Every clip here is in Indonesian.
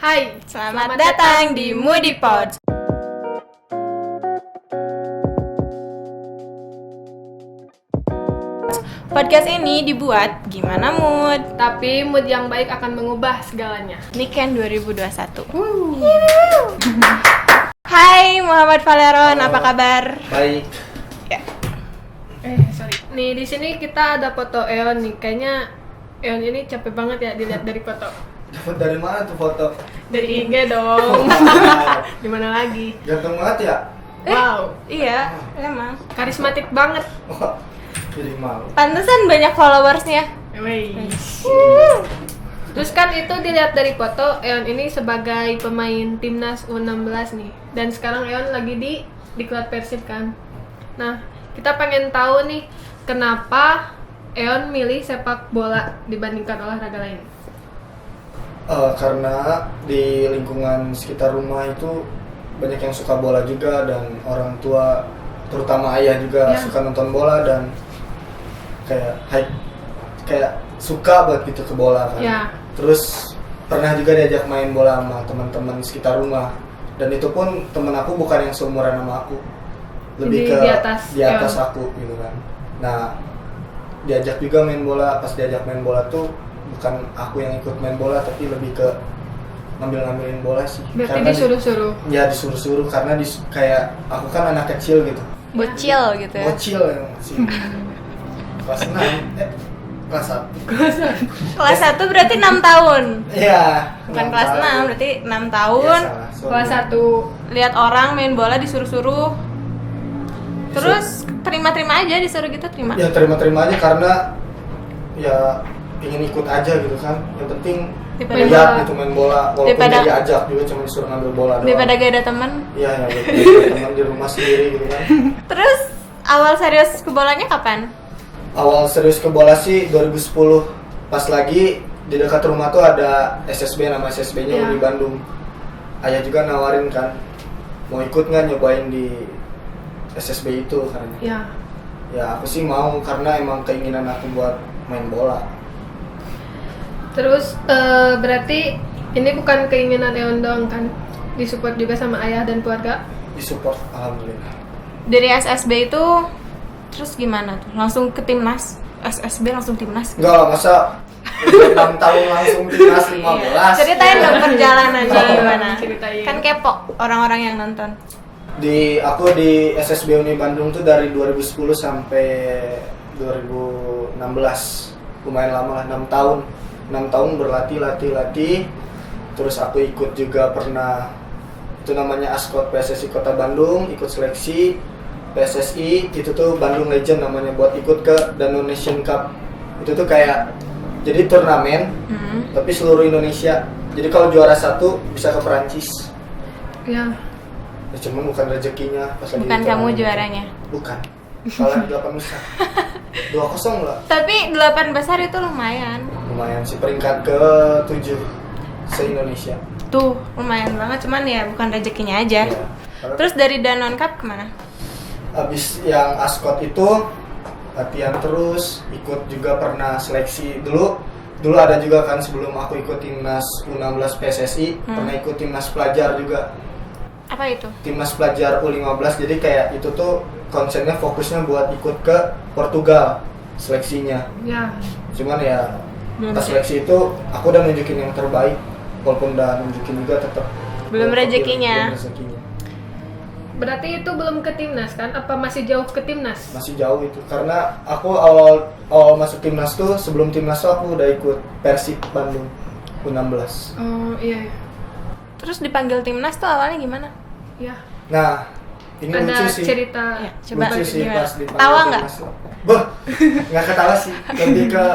Hai, Selamat datang di Moody Pod. Podcast ini dibuat gimana mood? tapi mood yang baik akan mengubah segalanya. Ini kan 2021. Hai Muhammad Valeron, apa kabar? Baik. Ya. Sorry. Nih di sini kita ada foto Eon nih. Kayaknya Eon ini capek banget ya dilihat dari foto. Dapat dari mana tuh foto? Dari IG dong. Gimana lagi? Ganteng banget ya? Wow, Iya, emang. karismatik banget. Wah, jadi malu. Pantesan banyak followersnya. Wey. Terus kan itu dilihat dari foto Eon ini sebagai pemain timnas U16 nih. Dan sekarang Eon lagi di klub Persib kan. Nah, kita pengen tahu nih kenapa Eon milih sepak bola dibandingkan olahraga lain. Karena di lingkungan sekitar rumah itu banyak yang suka bola juga dan orang tua, terutama ayah juga Ya. suka nonton bola dan kayak suka banget gitu ke bola kan. Ya. Terus pernah juga diajak main bola sama teman-teman sekitar rumah dan itu pun temen aku bukan yang seumuran sama aku, lebih Jadi ke di atas aku gitu kan. Nah, diajak juga main bola, pas diajak main bola tuh bukan aku yang ikut main bola tapi lebih ke ngambilin bola sih. Berarti Karena disuruh-suruh. Ya disuruh-suruh karena kayak aku kan anak kecil gitu. Bocil gitu ya. Bocil yang masih kelas 6, kelas 1. Kelas 1 berarti 6 tahun. Iya. Bukan kelas 6, berarti 6 tahun. Kelas 1. Lihat orang main bola disuruh-suruh. Terus terima-terima aja disuruh gitu terima. Ya terima-terima aja karena ya ingin ikut aja gitu kan. Yang penting Daripada Main lihat bola. gitu main bola, walaupun Daripada- dia diajak juga cuma disuruh ngambil bola doang. Daripada gak ada teman. Iya ya, daripada teman di rumah sendiri gitu kan. Terus awal serius ke bolanya kapan? Awal serius ke bola sih 2010. Pas lagi di dekat rumah tuh ada SSB, nama SSB-nya Ya. di Bandung. Ayah juga nawarin kan, mau ikut nggak nyobain di SSB itu katanya. Ya. Ya aku sih mau karena emang keinginan aku buat main bola. Terus berarti ini bukan keinginan Eon doang kan? Disupport juga sama ayah dan keluarga. Disupport alhamdulillah. Dari SSB itu terus gimana tuh? Langsung ke timnas? SSB langsung timnas? Enggak lah, masa udah 6 tahun langsung timnas 15. Ceritain dong perjalanannya Oh, gimana? ceritain. Kan kepo orang-orang yang nonton. Aku di SSB Uni Bandung tuh dari 2010 sampai 2016. Lumayan lama lah, 6 tahun. 6 tahun berlatih. Terus aku ikut juga pernah itu namanya Askot PSSI Kota Bandung, ikut seleksi PSSI itu tuh Bandung Legend namanya, buat ikut ke Danone Nation Cup. Itu tuh kayak jadi turnamen tapi seluruh Indonesia. Jadi kalau juara 1 bisa ke Perancis. Ya. Ya cuman bukan rezekinya pas lagi Bukan di kamu turnamen. Juaranya. Bukan. Kalah 8 besar. 2-0 lah. Tapi 8 besar itu lumayan. Lumayan sih, peringkat ke-7 se-Indonesia. Tuh, lumayan banget, cuman ya bukan rezekinya aja. Ya. Karena Terus dari Danone Cup kemana? abis yang Askot itu latihan terus, ikut juga pernah seleksi dulu ada juga kan sebelum aku ikut timnas U16 PSSI, pernah ikut timnas pelajar juga. Apa itu? Timnas pelajar U15, jadi kayak itu tuh konsennya fokusnya buat ikut ke Portugal seleksinya. Ya. Cuman ya Belum pas sih. seleksi itu aku udah nunjukin yang terbaik, walaupun udah nunjukin juga tetap Belum rezekinya. belum rezekinya. Berarti itu belum ke timnas kan? Apa masih jauh ke timnas? Masih jauh itu karena aku awal masuk timnas tuh, sebelum timnas tuh aku udah ikut Persib Bandung U16. Oh iya. Terus dipanggil timnas tuh awalnya gimana? Ya. Nah ini Ada lucu sih. Ya, cerita. coba Lucu sih gimana? pas dipanggil Tawa nggak? timnas. Bah, nggak ketawa sih. Lebih ke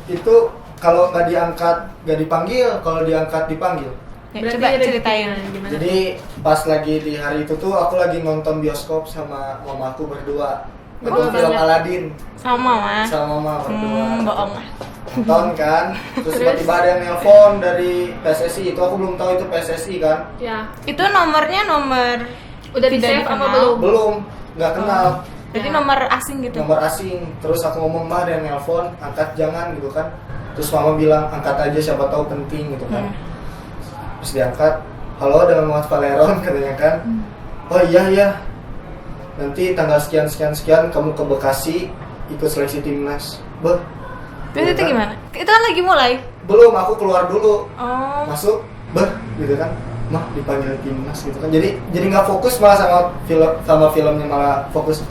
itu kalau nggak diangkat nggak dipanggil, kalau diangkat dipanggil. Ya, Berarti coba rezekinya ceritain. gimana? Jadi pas lagi di hari itu tuh aku lagi nonton bioskop sama mamaku berdua. Nonton film banget. Aladin Sama mah. sama mama berdua. Bohong lah. Nonton kan, terus tiba-tiba ada yang nelpon dari PSSI, itu aku belum tahu itu PSSI kan. Ya. Itu nomornya nomor Udah di tidak save apa dikenal. belum? Belum, nggak kenal. Berarti Ya. nomor asing gitu. Nomor asing. Terus aku ngomong, mah ada yang nelpon, angkat jangan gitu kan. Terus mama bilang angkat aja siapa tahu penting gitu kan. Terus diangkat, halo dengan Muhammad Valeron katanya kan. Oh iya, nanti tanggal sekian kamu ke Bekasi ikut seleksi timnas. Terus itu gimana? Itu kan lagi mulai. Belum, aku keluar dulu. Oh. Masuk, gitu kan. Mah dipanggil timnas gitu kan. Jadi nggak fokus malah sama filmnya, malah fokus.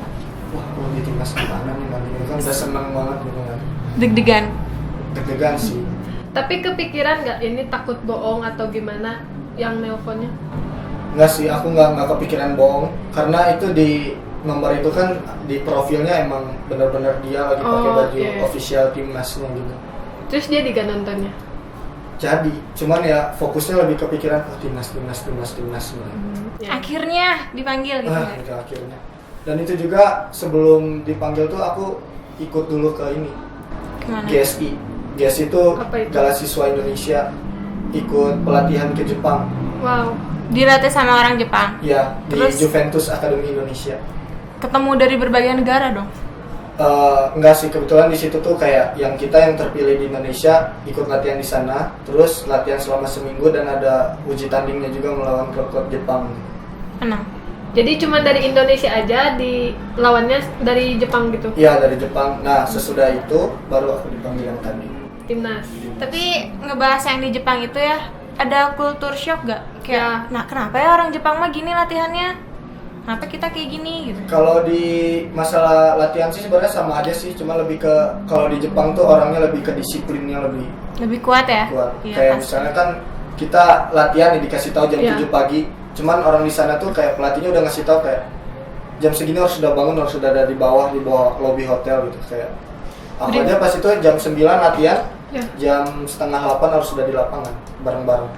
Wah, kalau di timnas gimana nih nanti kan udah seneng banget gitu kan. Deg-degan Sih. Tapi kepikiran nggak ini takut bohong atau gimana yang nelponnya? Nggak sih, aku nggak kepikiran bohong karena itu di nomor itu kan di profilnya emang benar-benar dia lagi pakai baju official timnasnya gitu. Terus dia juga nontonnya? Jadi, cuman ya fokusnya lebih kepikiran timnas gitu. Ya. Akhirnya dipanggil gitu. Itu akhirnya. Dan itu juga sebelum dipanggil tuh aku ikut dulu ke ini. Kemana? GSI. GSI itu Galah Siswa Indonesia, ikut pelatihan ke Jepang. Wow. Dilatih sama orang Jepang. Ya, di Terus? Juventus Academy Indonesia. Ketemu dari berbagai negara dong. Enggak sih, kebetulan di situ tuh kayak yang kita yang terpilih di Indonesia ikut latihan di sana, terus latihan selama seminggu dan ada uji tandingnya juga melawan klub-klub Jepang. Menang. Jadi cuma dari Indonesia aja di lawannya dari Jepang gitu. Iya, dari Jepang. Nah, sesudah itu baru aku dipanggil yang tadi. Timnas. Tapi ngebahas yang di Jepang itu ya, ada culture shock gak? Kayak, nah kenapa ya orang Jepang mah gini latihannya? Kenapa kita kayak gini gitu? Kalau di masalah latihan sih sebenarnya sama aja sih, cuma lebih ke kalau di Jepang tuh orangnya lebih ke disiplinnya lebih kuat ya? kuat. Iya, Kayak pasti. misalnya kan kita latihan nih dikasih tahu jam Iya. 7 pagi, cuman orang di sana tuh kayak pelatihnya udah ngasih tahu kayak jam segini harus sudah bangun, harus sudah ada di bawah lobby hotel gitu kayak. Aku aja pas itu jam 9 latihan, Ya. jam setengah 8 harus sudah di lapangan bareng-bareng.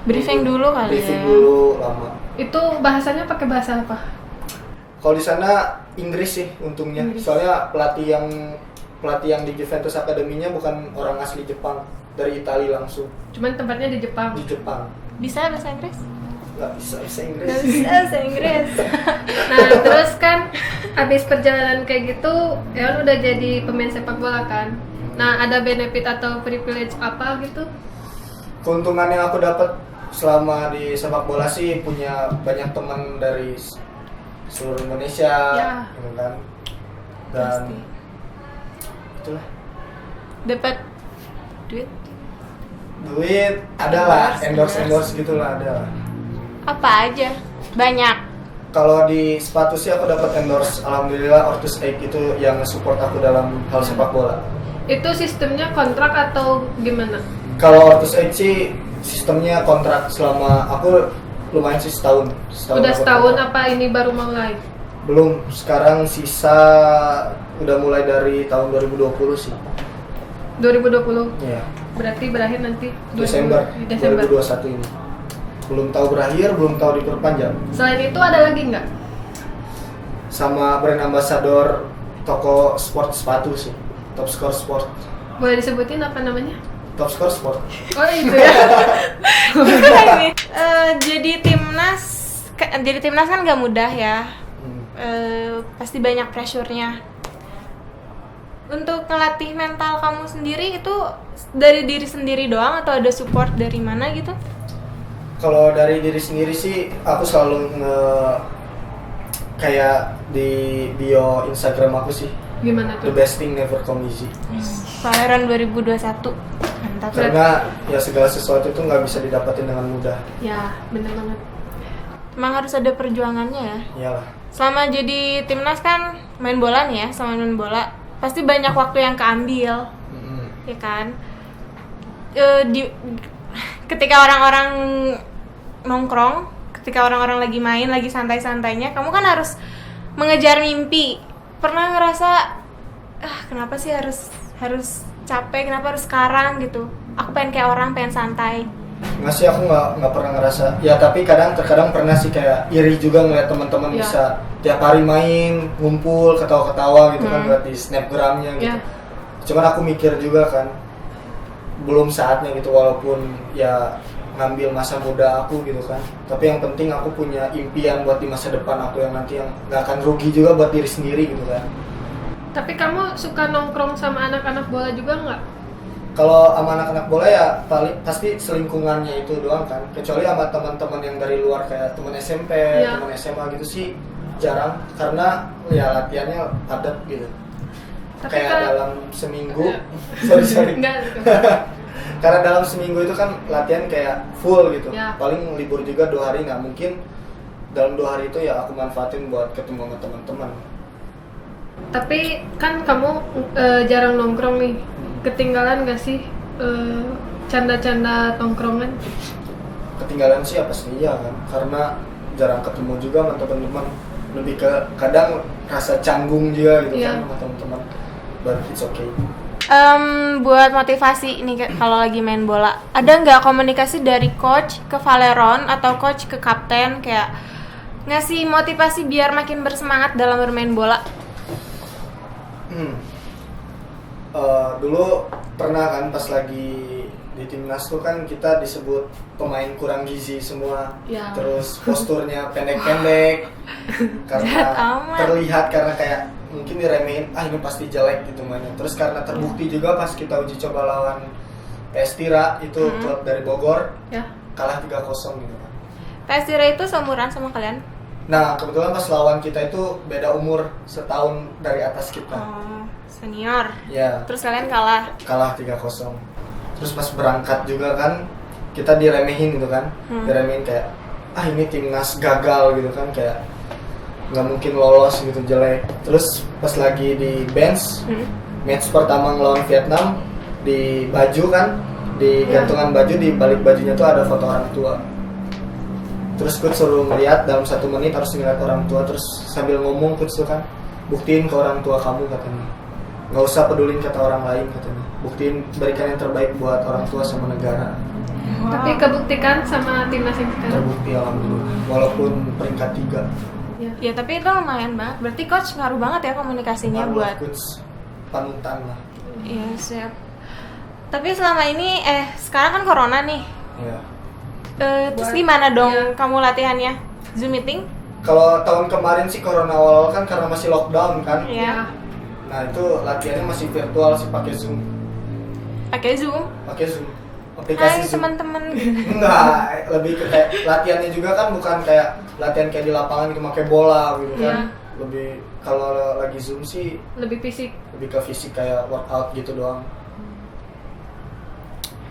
Briefing dulu kali Briefing ya. dulu lama. Itu bahasanya pakai bahasa apa? Kalau di sana Inggris sih untungnya. Inggris. Soalnya pelatih yang di Juventus Academy-nya bukan orang asli Jepang, dari Italia langsung. Cuman tempatnya di Jepang. Di Jepang. Bisa bahasa Inggris? Nggak bisa Inggris. Nggak bisa bahasa Inggris. Nah, terus kan habis perjalanan kayak gitu, Eon udah jadi pemain sepak bola kan. Nah, ada benefit atau privilege apa gitu? Keuntungan yang aku dapat selama di sepak bola sih punya banyak teman dari seluruh Indonesia, Ya. gitu kan. Dan Pasti. itulah. Dapat duit adalah Endorse. endorse gitulah ada. apa aja? Banyak. Kalau di sepatu sih aku dapat endorse, alhamdulillah Ortus 8 itu yang support aku dalam hal sepak bola. Itu sistemnya kontrak atau gimana? Kalau Ortus 8 sih sistemnya kontrak selama aku lumayan sih setahun. Udah aku setahun kontrak. apa ini baru mulai? Belum, sekarang sisa udah mulai dari tahun 2020 sih. 2020. Iya. Berarti berakhir nanti Desember Desember. 2021 ini. Belum tahu berakhir, belum tahu diperpanjang. Selain itu ada lagi nggak? Sama brand ambassador toko sport sepatu sih. Top Score Sport. Boleh disebutin apa namanya? Top Score Sport. Oh itu ya. Ini, jadi timnas kan nggak mudah ya. Pasti banyak pressure-nya. Untuk ngelatih mental kamu sendiri itu dari diri sendiri doang atau ada support dari mana gitu? Kalau dari diri sendiri sih aku selalu kayak di bio Instagram aku sih, Gimana the tuh? best thing never come easy. Valeron 2021. Mantap. Karena ya segala sesuatu itu nggak bisa didapatin dengan mudah. Ya, bener banget. Emang harus ada perjuangannya ya. Iyalah. Selama jadi timnas kan main bola nih ya, sama main bola pasti banyak waktu yang keambil, ya kan? Ketika orang-orang nongkrong, ketika orang-orang lagi main, lagi santai-santainya, kamu kan harus mengejar mimpi. Pernah ngerasa, kenapa sih harus capek, kenapa harus sekarang gitu? Aku pengen kayak orang, pengen santai. Nggak sih, aku nggak pernah ngerasa. Ya tapi terkadang pernah sih kayak iri juga ngeliat teman-teman Ya. bisa tiap hari main, ngumpul, ketawa-ketawa gitu kan, ngeliat di snapgramnya gitu. Ya. Cuman aku mikir juga kan, belum saatnya gitu, walaupun ya ngambil masa muda aku gitu kan. Tapi yang penting aku punya impian buat di masa depan aku yang nanti yang nggak akan rugi juga buat diri sendiri gitu kan. Tapi kamu suka nongkrong sama anak-anak bola juga nggak? Kalau sama anak-anak bola ya paling pasti selingkungannya itu doang kan. Kecuali sama teman-teman yang dari luar kayak teman SMP, Iya. teman SMA gitu sih jarang karena ya latihannya padat gitu. Tapi Kayak kan- dalam seminggu, Ya. sorry. Enggak gitu. Karena dalam seminggu itu kan latihan kayak full gitu. Ya. Paling libur juga 2 hari. Nah mungkin dalam 2 hari itu ya aku manfaatin buat ketemu sama teman-teman. Tapi kan kamu jarang nongkrong nih. Ketinggalan gak sih canda-canda tongkrongan? Ketinggalan sih ya pasti iya kan. Karena jarang ketemu juga sama teman-teman. Lebih ke kadang rasa canggung juga gitu Iya. kan sama teman-teman. But it's okay. Buat motivasi nih kalau lagi main bola, ada nggak komunikasi dari coach ke Valeron atau coach ke kapten kayak ngasih motivasi biar makin bersemangat dalam bermain bola? Dulu pernah kan pas lagi di timnas tuh kan kita disebut pemain kurang gizi semua. Ya. Terus posturnya pendek-pendek karena Jahat amat. terlihat karena kayak mungkin diremehin, ini pasti jelek gitu mainnya. Terus karena terbukti juga pas kita uji coba lawan PS Tira itu klub dari Bogor, Ya. kalah 3-0 gitu kan. PS Tira itu seumuran sama kalian? Nah kebetulan pas lawan kita itu beda umur setahun dari atas kita. Oh, senior. Ya. Terus kalian kalah. Kalah 3-0. Terus pas berangkat juga kan kita diremehin gitu kan. Diremehin kayak ini timnas gagal gitu kan, kayak nggak mungkin lolos gitu, jelek. Terus pas lagi di bench match pertama ngelawan Vietnam, di baju kan, di gantungan baju, di balik bajunya tuh ada foto orang tua. Terus coach suruh ngeliat dalam 1 menit harus ngeliat orang tua, terus sambil ngomong coach tuh kan, buktiin ke orang tua kamu katanya, nggak usah pedulin kata orang lain katanya, buktiin, berikan yang terbaik buat orang tua sama negara. Tapi kebuktikan sama timnas yang sekarang. Terbukti alhamdulillah, walaupun peringkat 3. Ya. Ya tapi itu lumayan banget. Berarti coach ngaruh banget ya komunikasinya buat. coach panutan lah. Iya siap. Tapi selama ini sekarang kan corona nih. Ya. Terus gimana dong kamu latihannya? Zoom meeting? Kalau tahun kemarin sih corona awal kan karena masih lockdown kan. Iya. Nah itu latihannya masih virtual sih, pakai Zoom. Pakai Zoom. Pakai Zoom. Aplikasi Hai Zoom. teman-teman. Enggak, lebih ke kayak latihannya juga kan bukan kayak latihan kayak di lapangan pakai bola gitu kan. Iya. Lebih kalau lagi Zoom sih Lebih fisik. lebih ke fisik kayak workout gitu doang.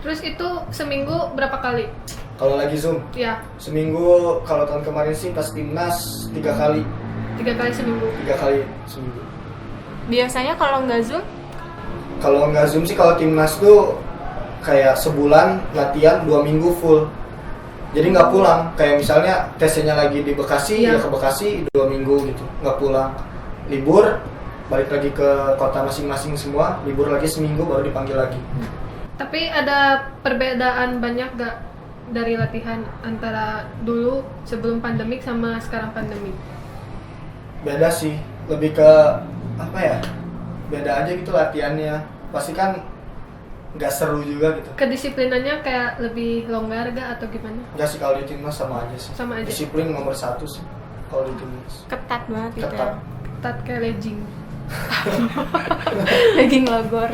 Terus itu seminggu berapa kali? Kalau lagi Zoom Ya, seminggu, kalau tahun kemarin sih pas timnas 3 kali. 3 kali seminggu. 3 kali seminggu. Biasanya kalau nggak Zoom, Kalau nggak Zoom sih kalau timnas tuh kayak sebulan latihan 2 minggu full. Jadi nggak pulang. Kayak misalnya tesnya lagi di Bekasi, Iya. ya ke Bekasi 2 minggu gitu, nggak pulang. Libur, balik lagi ke kota masing-masing semua. Libur lagi seminggu baru dipanggil lagi. Tapi ada perbedaan banyak gak dari latihan antara dulu sebelum pandemik sama sekarang pandemik? Beda sih, lebih ke apa ya? Beda aja gitu latihannya. Pasti kan nggak seru juga gitu. Kedisiplinannya kayak lebih longgar gak atau gimana? Nggak sih, kalau di timnas sama aja sih. Sama aja. Disiplin nomor 1 sih kalau di timnas. ketat banget gitu Ketat. ya. Ketat kayak legging. Daging logor.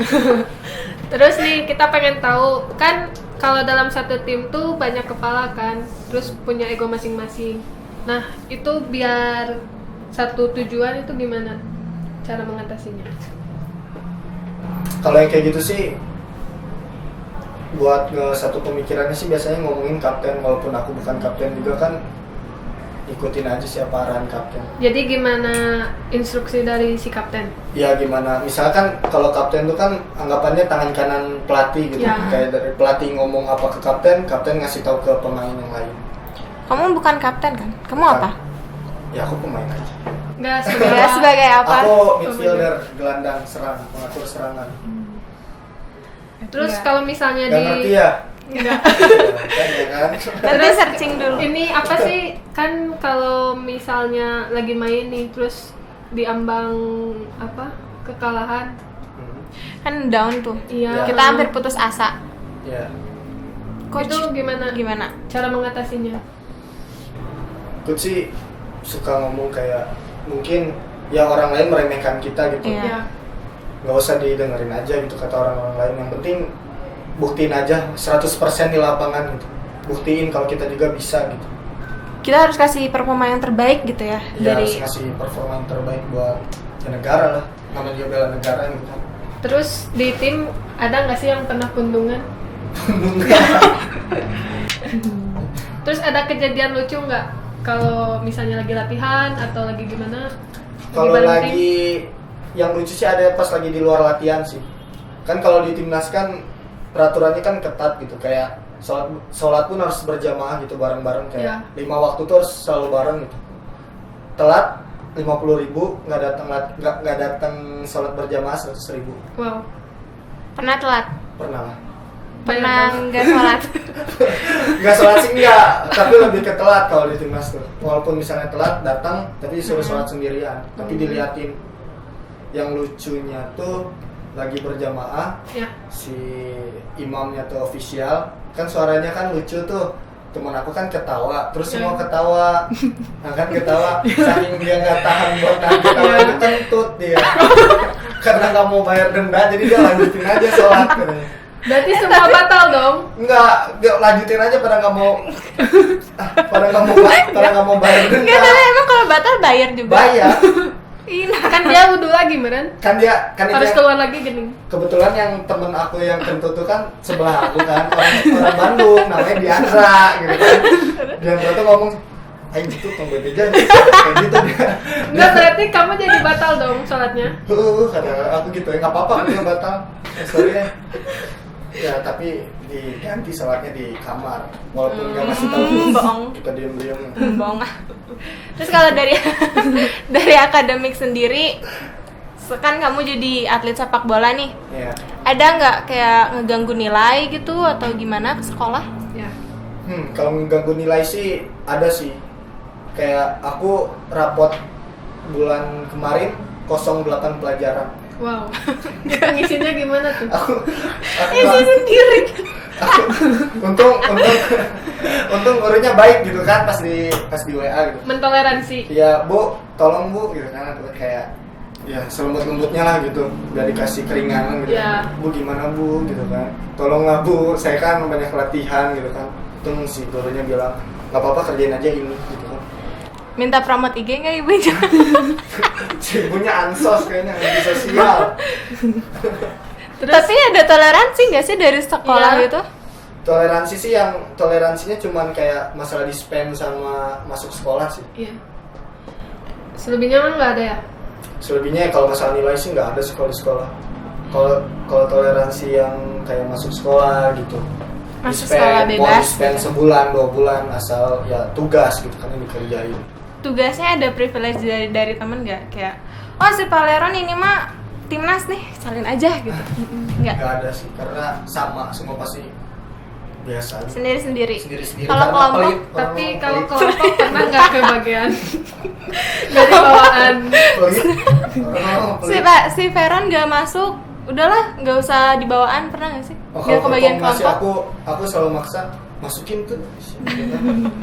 Terus nih kita pengen tahu kan kalau dalam satu tim tuh banyak kepala kan, terus punya ego masing-masing. Nah itu biar satu tujuan itu gimana cara mengatasinya? Kalau yang kayak gitu sih, buat satu pemikirannya sih biasanya ngomongin kapten, walaupun aku bukan kapten juga kan, ikutin aja siapa arahan kapten. Jadi gimana instruksi dari si kapten? Ya gimana, misalkan kalau kapten tuh kan anggapannya tangan kanan pelatih gitu. Ya. Kayak dari pelatih ngomong apa ke kapten, kapten ngasih tahu ke pemain yang lain. Kamu bukan kapten kan? Kamu Bukan. apa? Ya aku pemain aja. Nggak sebagai Ya sebagai apa? Aku midfielder, gelandang serang, pengatur serangan. Terus Nggak. kalau misalnya Gak ngerti ya? Nggak. Kan ya kan? Nanti searching dulu. Ini apa sih, kan kalau misalnya lagi main nih terus diambang apa kekalahan, Kan down tuh. iya Kita hampir putus asa. Ya. Coach itu gimana gimana? cara mengatasinya? Coach sih suka ngomong kayak mungkin ya orang lain meremehkan kita gitu. Iya. Ya, Nggak usah didengerin aja gitu kata orang-orang lain. Yang penting buktiin aja 100% di lapangan gitu. Buktiin kalau kita juga bisa gitu. Kita harus kasih performa yang terbaik gitu ya, Ya dari harus ngasih performa yang terbaik buat negara lah. Namanya juga bela negara gitu. Terus di tim ada nggak sih yang kena pundungan? Terus ada kejadian lucu nggak kalau misalnya lagi latihan atau lagi gimana? Kalau bareng tim? lagi yang lucu sih ada pas lagi di luar latihan sih. Kan kalau di timnas kan peraturannya kan ketat gitu, kayak sholat pun harus berjamaah gitu bareng-bareng kayak 5 waktu tuh harus selalu bareng gitu. Telat 50.000, nggak datang sholat berjamaah 100.000. Wow. pernah telat, Pernah lah. pernah nggak sholat. Nggak sholat sih nggak, tapi lebih ke telat kalau di timnas tuh. Walaupun misalnya telat datang, tapi disuruh sholat sendirian. Tapi diliatin. Yang lucunya tuh lagi berjamaah, Ya. si imamnya tuh official, kan suaranya kan lucu tuh. Temen aku kan ketawa, terus semua ketawa. Nah kan ketawa, saking dia nggak tahan buat nahan ketawa itu kentut dia. Karena nggak mau bayar denda, jadi dia lanjutin aja sholat katanya. Berarti semua batal dong. Enggak, dia lanjutin aja pada nggak mau, pada nggak mau bayar denda. Nggak, tapi emang kalau batal bayar juga. Bayar, Ih, Kan dia wudhu lagi, meren. kan dia Harus keluar lagi gini. kebetulan yang temen aku yang kentut tuh kan sebelah aku kan orang Bandung, namanya Diandra gitu kan. Diandra tuh ngomong, ayo gitu tong bebeja kayak gitu dia. Enggak, berarti kamu jadi batal dong sholatnya. Kata aku gitu ya, nggak apa-apa dia batal. Sorry ya. Ya tapi diganti sholatnya di kamar, walaupun nggak ngasih tahu bohong. kita diem-diem. Bohong ah. Terus kalau dari dari akademik sendiri, kan kamu jadi atlet sepak bola nih, Ya. ada nggak kayak ngeganggu nilai gitu atau gimana ke sekolah? Ya. Kalau mengganggu nilai sih ada sih. Kayak aku rapot bulan kemarin 08 pelajaran. Wow. Kita ngisinya gimana tuh? Aku Isi sendiri. untung gurunya baik gitu kan pas di WA gitu. Mentoleransi. Ya bu, tolong bu gitu kan, aku kayak ya selembut-lembutnya lah gitu, udah dikasih keringanan gitu. Ya. Bu gimana bu gitu kan, tolonglah bu, saya kan banyak latihan gitu kan. Untung si gurunya bilang nggak apa-apa kerjain aja ini gitu kan. Minta promote IG nggak ibunya? Si ibunya ansos kayaknya di sosial. Terus Tapi ada toleransi nggak sih dari sekolah Iya. gitu? Toleransi sih yang toleransinya cuman kayak masalah dispen sama masuk sekolah sih. iya. Selebihnya emang nggak ada ya? Selebihnya kalau masalah nilai sih nggak ada sih kalau di sekolah. Kalau toleransi yang kayak masuk sekolah gitu. Masuk sekolah mau bebas dispen gitu. sebulan 2 bulan asal ya tugas gitu kan yang dikerjain. Tugasnya ada privilege dari temen nggak? Kayak, oh si Paleron ini mah timnas nih, salin aja gitu. Nggak, Nggak ada sih karena sama semua pasti biasa aja. sendiri-sendiri. Sendiri-sendiri. Kalau Karena kelompok, pelit, Tapi orang kalau pelit. kelompok pernah nggak kebagian dari bawaan? Pelit. Orang Si pelit. Pak, si Veron nggak masuk, udahlah nggak usah dibawaan, pernah nggak sih? Oh, Biar kalau kebagian kelompok masih kelompok. aku selalu maksa masukin tuh.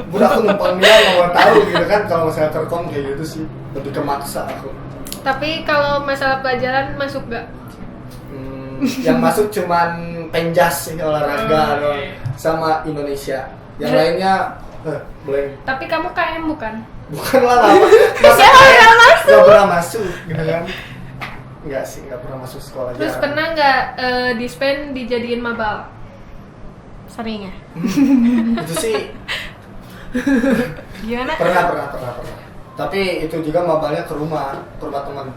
Udah aku numpang dia nggak mau tahu gitu kan, kalau misalnya terkom kayak gitu sih lebih ke maksa aku. Tapi kalau masalah pelajaran masuk nggak? Yang masuk cuman penjas sih olahraga doang sama Indonesia. Yang lainnya blank. Tapi kamu KM bukan? Bukan lah lama. Masa Siapa yang nggak masuk? nggak pernah masuk gitu kan? Enggak sih, nggak pernah masuk sekolah. Terus jarang. pernah nggak dispen dijadiin mabal? Sering ya? Itu sih Gimana? pernah. Tapi itu juga mabalnya ke rumah teman.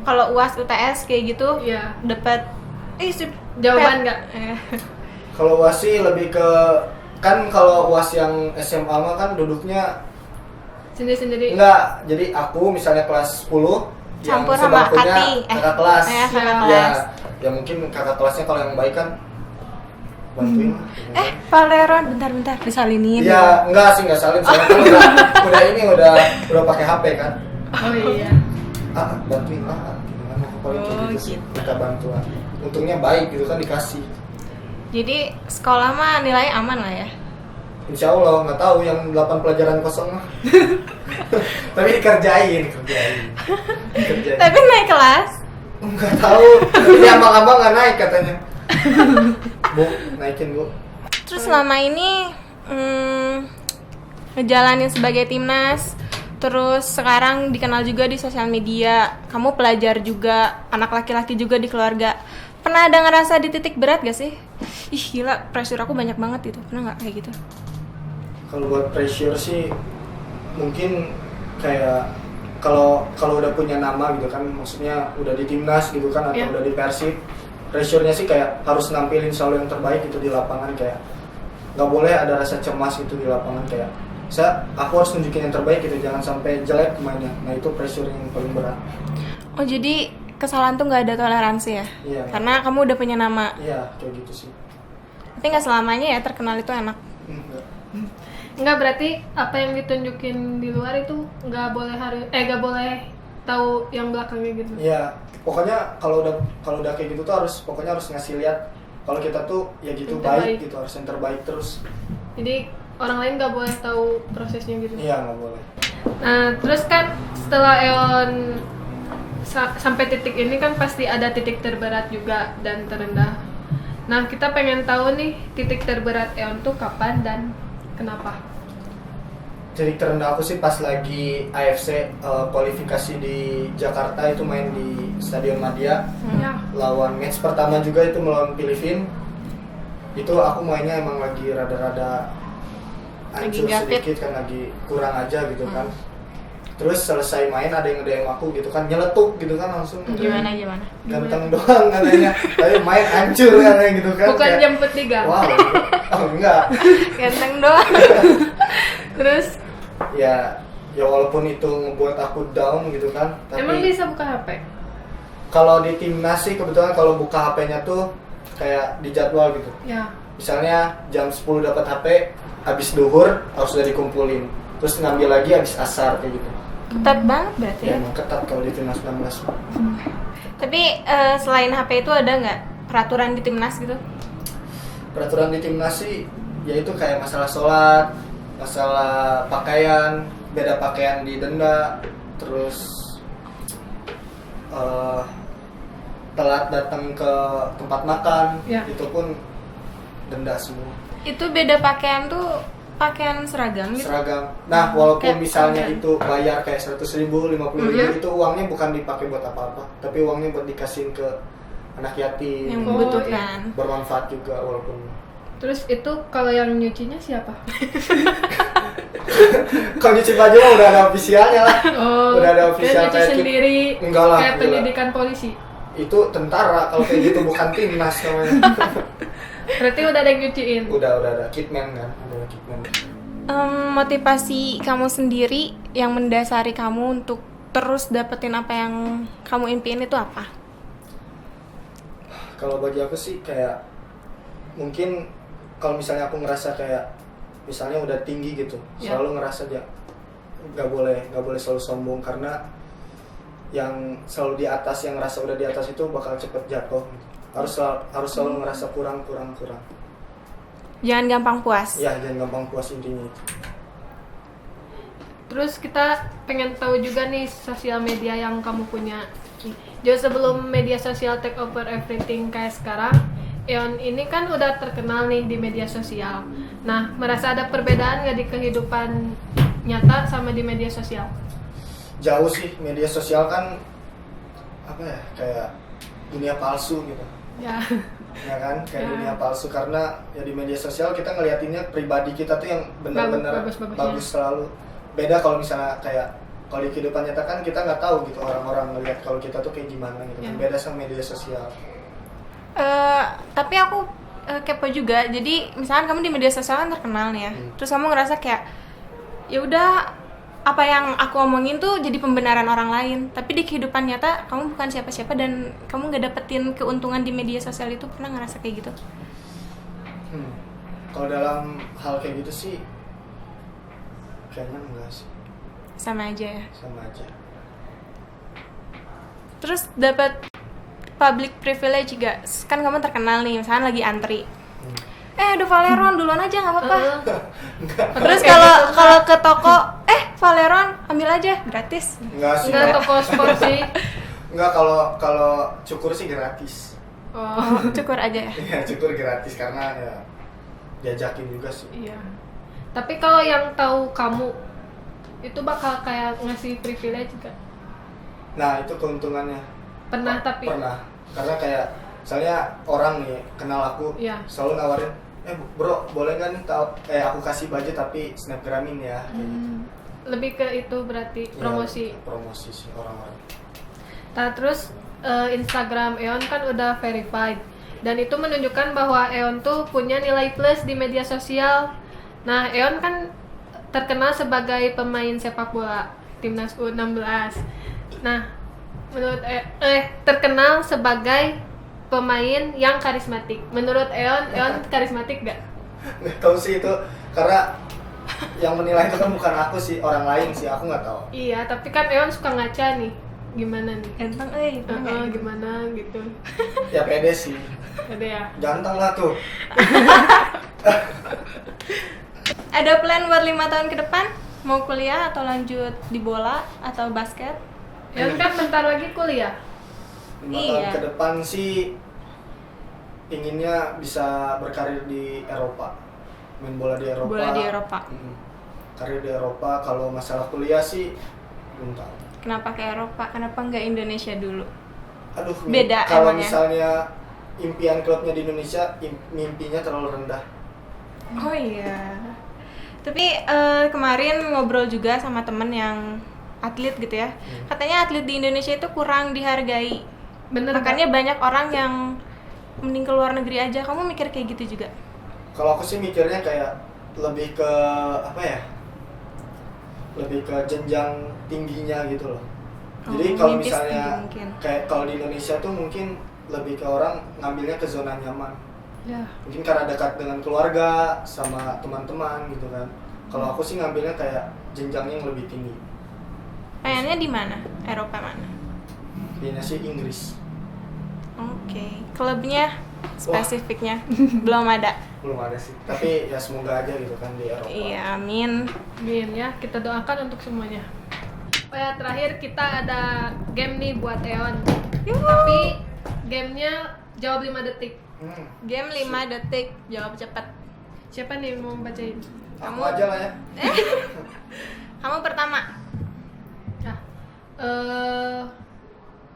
Kalau UAS UTS kayak gitu, Iya. dapat si Jawaban Pet. nggak? Kalau UAS sih lebih ke kan kalau UAS yang SMA mah kan duduknya Sendiri-sendiri. enggak. Jadi aku misalnya kelas 10 yang Campur sama sebangkunya Kati. kakak kelas. Kakak Ya. kelas. Ya mungkin kakak kelasnya kalau yang baik kan bantuin lah. Paleron, bentar disalinin. Ya enggak salin soalnya kan udah ini udah pakai HP kan. Oh iya. Bantuin lah gimana paling kayak Oh, gitu sih, gitu. minta bantuan. Untungnya baik gitu kan dikasih. Jadi sekolah mah nilai aman lah ya. Insya Allah nggak tahu yang 8 pelajaran kosong mah. Tapi dikerjain. Tapi naik kelas. Nggak tahu. Ini abang-abang nggak naik katanya. Bu, naikin Bu. Terus selama ini ngejalanin sebagai timnas, terus sekarang dikenal juga di sosial media, kamu pelajar juga, anak laki-laki juga di keluarga. Pernah ada ngerasa di titik berat gak sih? Ih gila, pressure aku banyak banget gitu. Pernah gak kayak gitu? Kalau buat pressure sih mungkin kayak kalau udah punya nama gitu kan, maksudnya udah di timnas gitu kan, atau udah di Persib, pressure-nya sih kayak harus nampilin selalu yang terbaik gitu di lapangan, kayak nggak boleh ada rasa cemas gitu di lapangan, kayak aku harus nunjukin yang terbaik gitu, jangan sampai jelek mainnya. Nah itu pressure yang paling berat. Oh jadi kesalahan tuh nggak ada toleransi ya? Iya. Karena kamu udah punya nama. Iya kayak gitu sih. Tapi nggak selamanya ya terkenal itu enak. Enggak, berarti apa yang ditunjukin di luar itu nggak boleh tahu yang belakangnya gitu. Iya, pokoknya kalau udah kayak gitu tuh pokoknya harus ngasih lihat kalau kita tuh ya gitu Yang baik terbaik. gitu, harus yang terbaik terus. Jadi orang lain nggak boleh tahu prosesnya gitu. Iya nggak boleh. Nah, terus kan setelah Eon sampai titik ini kan pasti ada titik terberat juga dan terendah. Nah, kita pengen tahu nih titik terberat Eon tuh kapan dan kenapa? Titik terendah aku sih pas lagi AFC kualifikasi di Jakarta, itu main di Stadion Madia. Ya. Lawan match pertama juga itu melawan Filipina. Itu aku mainnya emang lagi rada-rada hancur Lagi gapit. sedikit kan, lagi kurang aja gitu kan. Terus selesai main ada yang nge-DM aku gitu kan, nyeletuk gitu kan langsung. Gimana? Ganteng doang katanya, tapi main hancur katanya gitu kan. Bukan kayak, jemput di gang. wow, oh enggak. Ganteng doang. Terus Ya walaupun itu ngebuat aku down gitu kan. Tapi emang bisa buka HP? kalau di timnas sih kebetulan kalau buka HP-nya tuh kayak di jadwal gitu. Ya. Misalnya jam 10 dapat HP, habis duhur harus udah dikumpulin. Terus ngambil lagi habis asar kayak gitu. Ketat banget berarti Ya ya. emang ketat kalau di timnas 16. Tapi selain HP itu ada nggak peraturan di timnas gitu? Peraturan di timnas sih yaitu kayak masalah sholat, masalah pakaian, beda pakaian didenda, terus telat datang ke tempat makan, Ya. itu pun denda semua. Itu beda pakaian tuh pakaian seragam gitu? Seragam. Nah, walaupun Kayak misalnya seragam. itu bayar kayak 100.000, 50.000, Mhm. itu uangnya bukan dipakai buat apa-apa, tapi uangnya buat dikasihin ke anak yatim, Yang Oh, membutuhkan. bermanfaat juga walaupun. Terus itu kalau yang nyucinya siapa? Kalau nyuci baju mah udah ada ofisialnya lah. Oh, Udah ada dia official nyuci kayak sendiri. Enggak lah, Kayak gila. pendidikan polisi. Itu tentara kalau kayak gitu, bukan timnas namanya. Berarti udah ada yang nyuciin. udah ada kitman kan, ada kitman. Motivasi kamu sendiri yang mendasari kamu untuk terus dapetin apa yang kamu impiin itu apa? Kalau bagi aku sih kayak mungkin kalau misalnya aku ngerasa kayak misalnya udah tinggi gitu, Ya. selalu ngerasa aja nggak boleh selalu sombong, karena yang selalu di atas, yang ngerasa udah di atas itu bakal cepet jatuh. Harus selalu ngerasa kurang. Jangan gampang puas. Ya jangan gampang puas, intinya itu. Terus kita pengen tahu juga nih sosial media yang kamu punya. Jauh sebelum media sosial take over everything kayak sekarang, Eon ini kan udah terkenal nih di media sosial. Nah, merasa ada perbedaan nggak di kehidupan nyata sama di media sosial? Jauh sih, media sosial kan apa ya, kayak dunia palsu gitu. Ya. Ya kan, kayak Ya. dunia palsu, karena ya di media sosial kita ngeliatinnya pribadi kita tuh yang benar-benar Bagus-bagusnya. bagus selalu. Beda kalau misalnya kayak kalau di kehidupan nyata kan kita nggak tahu gitu orang-orang ngeliat kalau kita tuh kayak gimana gitu. Ya. Beda sama media sosial. Tapi aku kepo juga. Jadi misalkan kamu di media sosial kan terkenal nih ya. Terus kamu ngerasa kayak ya udah apa yang aku omongin tuh jadi pembenaran orang lain. Tapi di kehidupan nyata kamu bukan siapa-siapa dan kamu nggak dapetin keuntungan di media sosial itu. Pernah ngerasa kayak gitu? Kalau dalam hal kayak gitu sih kayaknya enggak sih, Sama aja ya. sama aja. Terus dapat public privilege gak? Kan kamu terkenal nih, misalkan lagi antri. Ada Valeron, duluan aja nggak apa-apa. Terus kalau ke toko, Valeron ambil aja gratis. Enggak sih. Enggak toko sport sih. Enggak, kalau cukur sih gratis. Oh, Cukur aja ya? Ya cukur gratis karena ya diajakin juga sih. iya. Tapi kalau yang tahu kamu itu bakal kayak ngasih privilege juga. Nah itu keuntungannya. Pernah tapi Pernah. Karena kayak misalnya orang nih kenal aku, Iya. selalu nawarin, bro boleh nggak nih aku kasih budget tapi snapgramin ya. Kayak gitu. lebih ke itu berarti Iya, promosi. promosi sih orang-orang. Nah, terus Instagram Eon kan udah verified dan itu menunjukkan bahwa Eon tuh punya nilai plus di media sosial. Nah, Eon kan terkenal sebagai pemain sepak bola timnas U16. Nah, menurut terkenal sebagai pemain yang karismatik. Menurut Eon karismatik gak? Nggak tahu sih itu karena yang menilai itu kan bukan aku sih, orang lain sih, aku nggak tahu. Iya, tapi kan Eon suka ngaca nih. Gimana nih? Ganteng, Gimana gitu. Ya pede sih, Ada ya? ganteng lah tuh. Ada plan buat 5 tahun ke depan? Mau kuliah atau lanjut di bola atau basket? Eon kan bentar lagi kuliah. 5 Iya. tahun ke depan sih inginnya bisa berkarir di Eropa, main bola di Eropa. Bola di Eropa. Karir di Eropa. Kalau masalah kuliah sih belum tahu. Kenapa ke Eropa? Kenapa nggak Indonesia dulu? Aduh, Beda kalau emangnya. misalnya impian klubnya di Indonesia, mimpinya terlalu rendah. Oh iya. Tapi kemarin ngobrol juga sama temen yang atlet gitu ya. Katanya atlet di Indonesia itu kurang dihargai. Bener Makanya banyak orang yang mending ke luar negeri aja. Kamu mikir kayak gitu juga? Kalau aku sih mikirnya kayak lebih ke apa ya? Lebih ke jenjang tingginya gitu loh. Jadi kalau Merintis misalnya tinggi mungkin. kayak kalau di Indonesia tuh mungkin lebih ke orang ngambilnya ke zona nyaman. Ya. Mungkin karena dekat dengan keluarga sama teman-teman gitu kan. Kalau aku sih ngambilnya kayak jenjangnya yang lebih tinggi. Pengennya di mana? Eropa mana? Kayaknya sih Inggris. Oke. Klubnya spesifiknya belum ada. Belum ada sih. Tapi ya semoga aja gitu kan di Eropa. Iya, amin. Amin ya, kita doakan untuk semuanya. Oh ya, terakhir kita ada game nih buat Eon. Tapi gamenya jawab 5 detik. Game 5 detik, jawab cepat. Siapa nih yang mau bacain? Aku aja lah ya. Kamu pertama. Nah,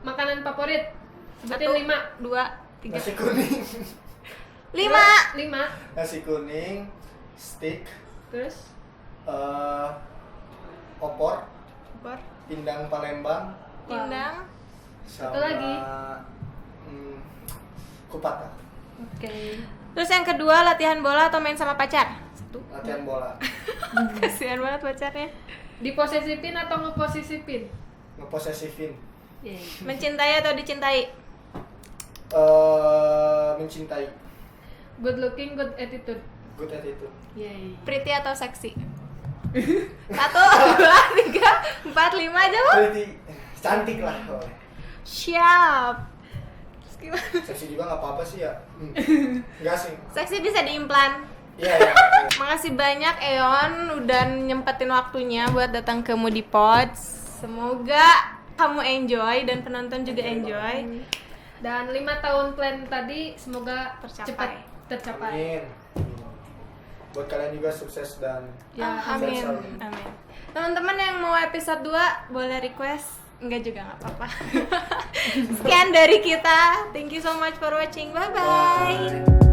makanan favorit. Sebutin 5. 2, 3. Nasi kuning. 5. 5. Nasi kuning, steak, Terus opor, Opor. pindang Palembang, Pindang. sama Satu lagi. kupat lah. Oke. Terus yang kedua, latihan bola atau main sama pacar? Latihan bola. Kasihan banget pacarnya. Diposesifin atau ngeposisifin? Ngeposesifin. Mencintai atau dicintai? Mencintai. Good looking, good attitude. Good attitude. Yay. Pretty atau seksi? 1, 2, 3, 4, 5 aja loh. Pretty. Cantik lah. Siap. Terus gimana? Seksi juga nggak apa-apa sih ya. Enggak sih. Seksi bisa diimplan. Iya ya. Makasih banyak Eon udah nyempetin waktunya buat datang ke Moody Pods. Semoga kamu enjoy dan penonton juga enjoy. Dan 5 tahun plan tadi semoga Tercapai. cepat tercapai. Amin. Buat kalian juga sukses dan Ya, Amin. sukses selalu. Amin. Teman-teman yang mau episode 2 boleh request. Enggak juga nggak apa-apa. Sekian dari kita. Thank you so much for watching. Bye bye. Bye.